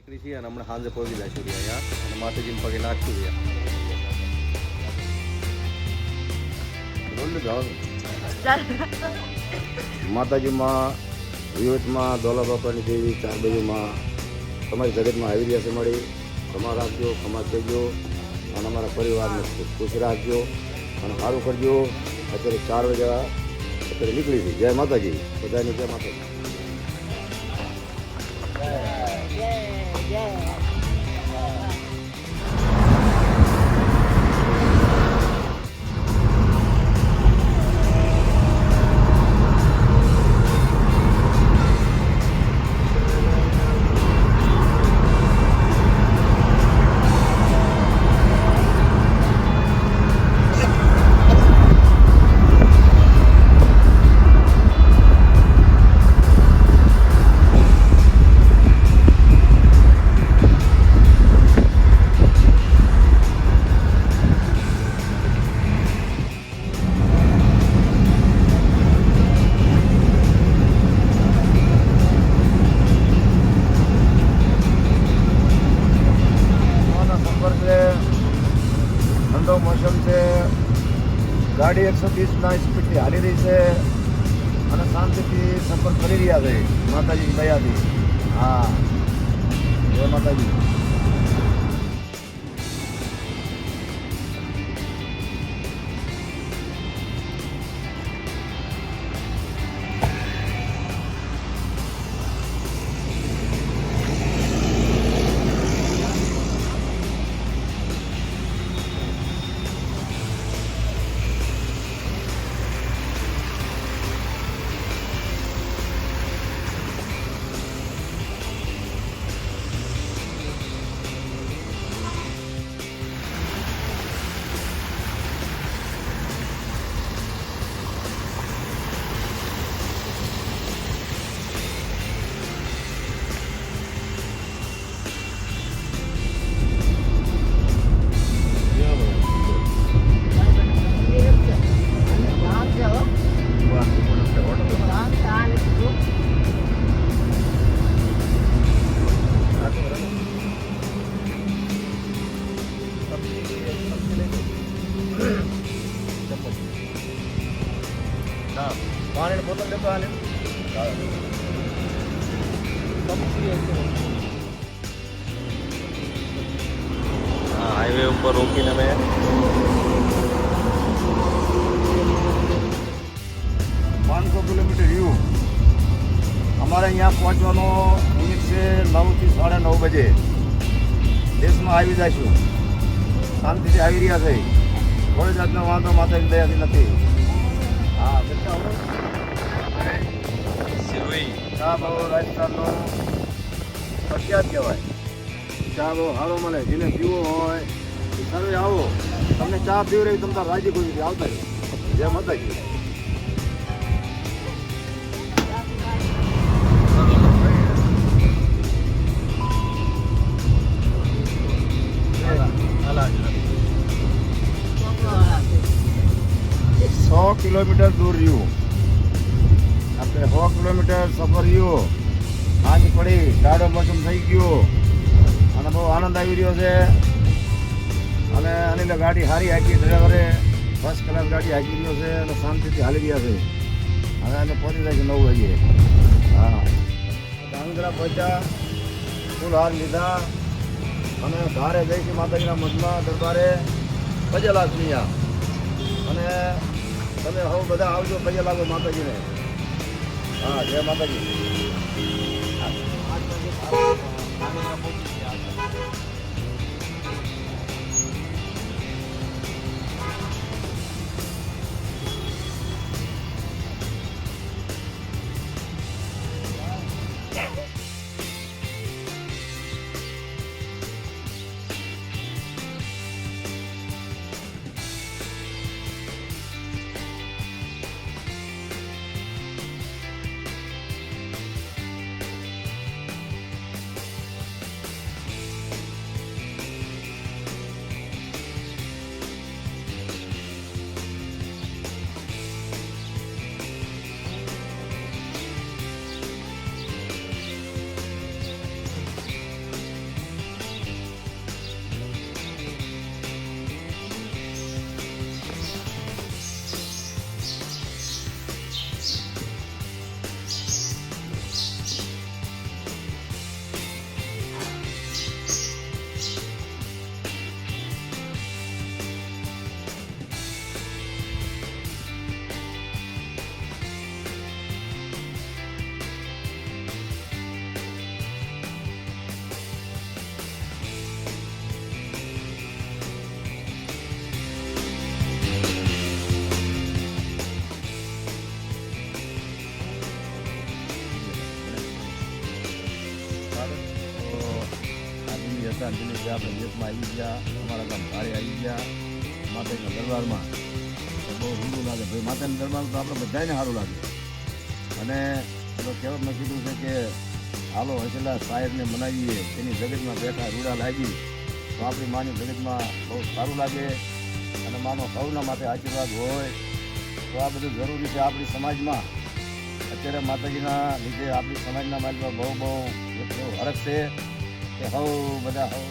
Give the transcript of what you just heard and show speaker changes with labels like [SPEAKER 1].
[SPEAKER 1] નીકળી છીએ અને હમણાં સાંજે પહોંચી જાય છે અહીંયા અને માતાજીને પગે નાખશું માતાજીમાં વિવેકમાં દોલા બાપાની દેવી ચાર બાજુમાં તમારી જગતમાં આવી રહ્યા છે મળી ખમા રાખજો ખમા થજો અને અમારા પરિવારને ખુશ રાખજો અને સારું કરજો. અત્યારે 4 વાગ્યા અત્યારે નીકળી છે. જય માતાજી, બધાને જય માતાજી. ઠંડો મોસમ છે, ગાડી 130ના સ્પીડથી હાલી રહી છે અને શાંતિથી સફર કરી રહ્યા છે માતાજીની દયાથી. હા, જય માતાજી. પાણી બોતલ લેતો હાલે. હા, હાઈવે ઉપર રોકીને અમે 500 કિલોમીટર રહ્યું. અમારે અહીંયા પહોંચવાનો મિનિટ છે 9 થી 9:30 બજે. દેશમાં આવી જઈશું. શાંતિથી આવી રહ્યા છે. કોઈ જાતનો વાંધો માતાની દયાથી નથી. હા, ચા બહુ રાજસ્થાનનો પ્રખ્યાત કહેવાય. ચા બહુ સારો મળે. જેને પીવો હોય એ સર્વે આવો. તમને ચા પીવી રહી તમે રાજી ખુશી આવતા રહ્યો. જય માતાજી. કિલોમીટર દૂર રહ્યું. આપણે 100 કિલોમીટર સફર રહ્યો. આજ પડી ટાઢો મોસમ થઈ ગયો અને બહુ આનંદ આવી રહ્યો છે. અને અનિલ ગાડી સારી હાકી ડ્રાઈવરે ફર્સ્ટ ક્લાસ ગાડી હાકી રહ્યો છે અને શાંતિથી હાલી રહ્યા છે. હવે અમે પહોંચી જાય છે 9 વાગ્યે. હા, ધાંગધ્રા પહોંચ્યા, ફૂલ હાર લીધા અને ધારે જઈશું માતાજીના મઠમાં દરબારે પગે લાગશું અહીંયા. અને તમે હવે બધા આવજો, પગે લાગો માતાજીને. હા, જય માતાજી. મહેતા દિલીપભાઈ આપણે દેશમાં આવી ગયા, અમારા ગામ ભારે આવી ગયા માતાજીના દરબારમાં. તો બહુ ઊંડું લાગે ભાઈ, માતાના દરબારમાં તો આપણે બધાને સારું લાગે. અને તો કહેવતમાં કીધું છે કે હાલો હસેલા સાહેબને મનાવીએ, એની જગતમાં બેઠા રૂડા લાગી. તો આપણી માની જગતમાં બહુ સારું લાગે અને માનો સૌના માટે આશીર્વાદ હોય. તો આ બધું જરૂરી છે આપણી સમાજમાં. અત્યારે માતાજીના લીધે આપણી સમાજના માલમાં બહુ એક એવો હરખ છે કે હવ બધા હવ